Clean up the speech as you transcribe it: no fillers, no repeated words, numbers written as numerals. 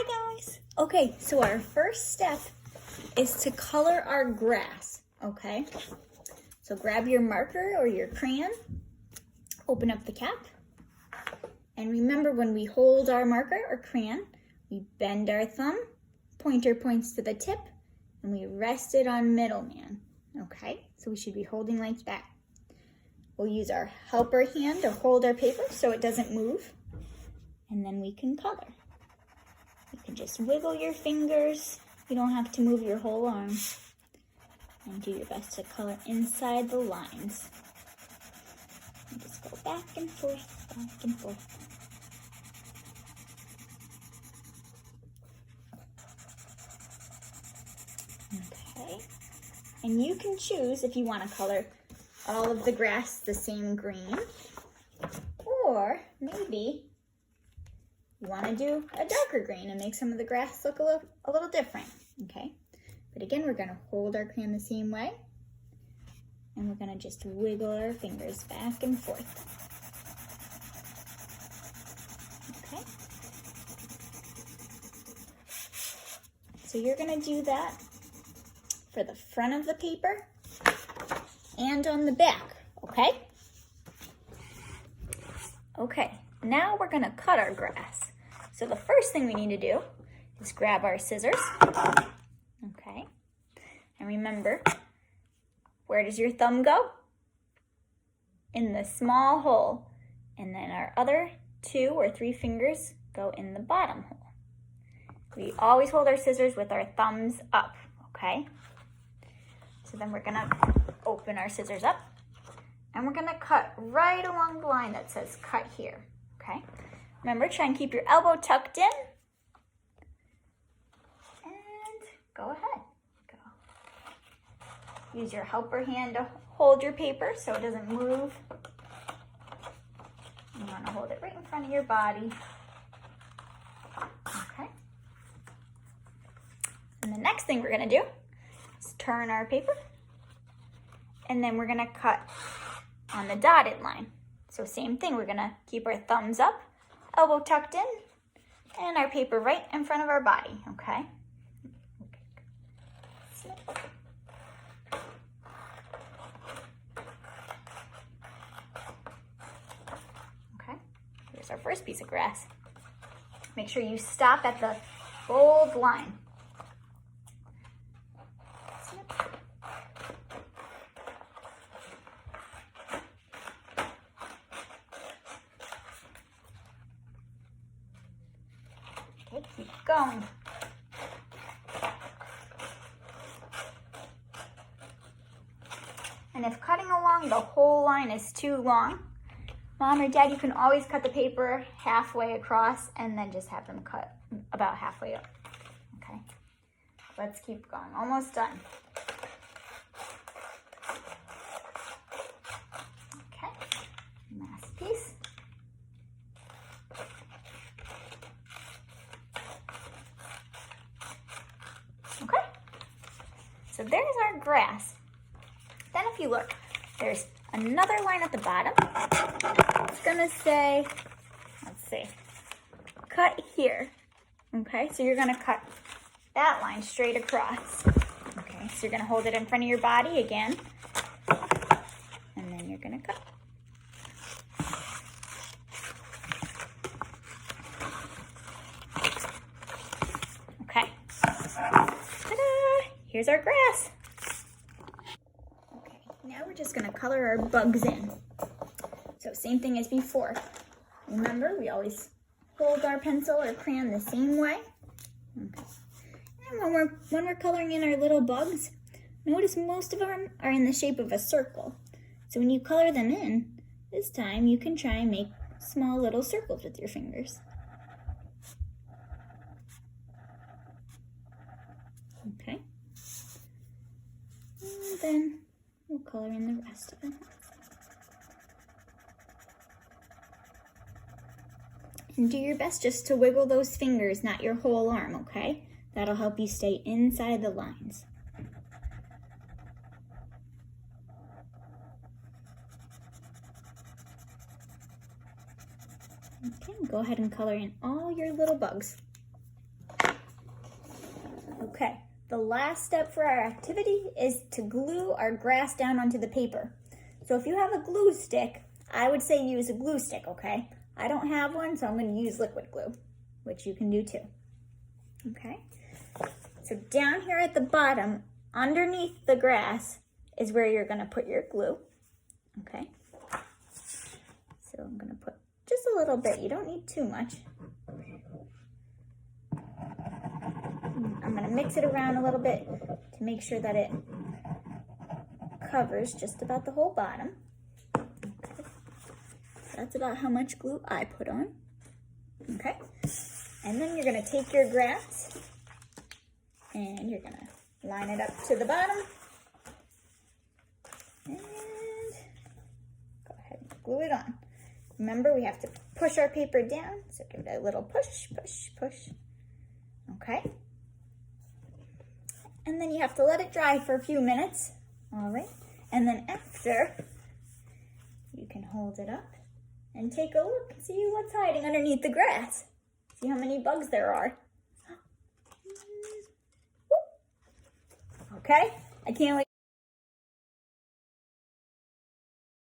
Hi guys. Okay, so our first step is to color our grass, okay? So grab your marker or your crayon, open up the cap, and remember when we hold our marker or crayon, we bend our thumb, pointer points to the tip, and we rest it on middleman, okay? So we should be holding like that. We'll use our helper hand to hold our paper so it doesn't move, and then we can color. You can just wiggle your fingers. You don't have to move your whole arm. And do your best to color inside the lines. And just go back and forth, back and forth. Okay. And you can choose if you want to color all of the grass the same green, or maybe you want to do a darker green and make some of the grass look a little different, okay? But again, we're going to hold our crayon the same way, and we're going to just wiggle our fingers back and forth. Okay? So you're going to do that for the front of the paper and on the back, okay? Okay, now we're going to cut our grass. So the first thing we need to do is grab our scissors. Okay, and remember, where does your thumb go? In the small hole, and then our other 2 or 3 fingers go in the bottom hole. We always hold our scissors with our thumbs up, okay? So then we're gonna open our scissors up, and we're gonna cut right along the line that says cut here, okay? Remember, try and keep your elbow tucked in. Go ahead. Go. Use your helper hand to hold your paper so it doesn't move. You want to hold it right in front of your body. Okay. And the next thing we're going to do is turn our paper. And then we're going to cut on the dotted line. So same thing, we're going to keep our thumbs up, elbow tucked in, and our paper right in front of our body, okay? Okay, here's our first piece of grass. Make sure you stop at the bold line. Okay, keep going. And if cutting along the whole line is too long, Mom or Dad, you can always cut the paper halfway across and then just have them cut about halfway up. Okay, let's keep going. Almost done. Okay, last piece. Okay, so there's our grass. Then if you look, there's another line at the bottom. It's gonna say, let's see, cut here. Okay, so you're gonna cut that line straight across. Okay, so you're gonna hold it in front of your body again, and then you're gonna cut. Okay, ta-da! Here's our grass. Now we're just gonna color our bugs in. So same thing as before. Remember, we always hold our pencil or crayon the same way. Okay. And when we're coloring in our little bugs, notice most of them are in the shape of a circle. So when you color them in, this time you can try and make small little circles with your fingers. Okay. And then we'll color in the rest of them. And do your best just to wiggle those fingers, not your whole arm, okay? That'll help you stay inside the lines. Okay, go ahead and color in all your little bugs. Okay, the last step for our activity is to glue our grass down onto the paper. So if you have a glue stick, I would say use a glue stick, okay? I don't have one, so I'm going to use liquid glue, which you can do too. Okay, so down here at the bottom, underneath the grass, is where you're going to put your glue. Okay, so I'm going to put just a little bit. You don't need too much. I'm going to mix it around a little bit to make sure that it covers just about the whole bottom. Okay. That's about how much glue I put on. Okay, and then you're going to take your grass and you're going to line it up to the bottom. And go ahead and glue it on. Remember, we have to push our paper down, so give it a little push, push, push. Okay. And then you have to let it dry for a few minutes. All right. And then after, you can hold it up and take a look and see what's hiding underneath the grass. See how many bugs there are. Okay. I can't wait.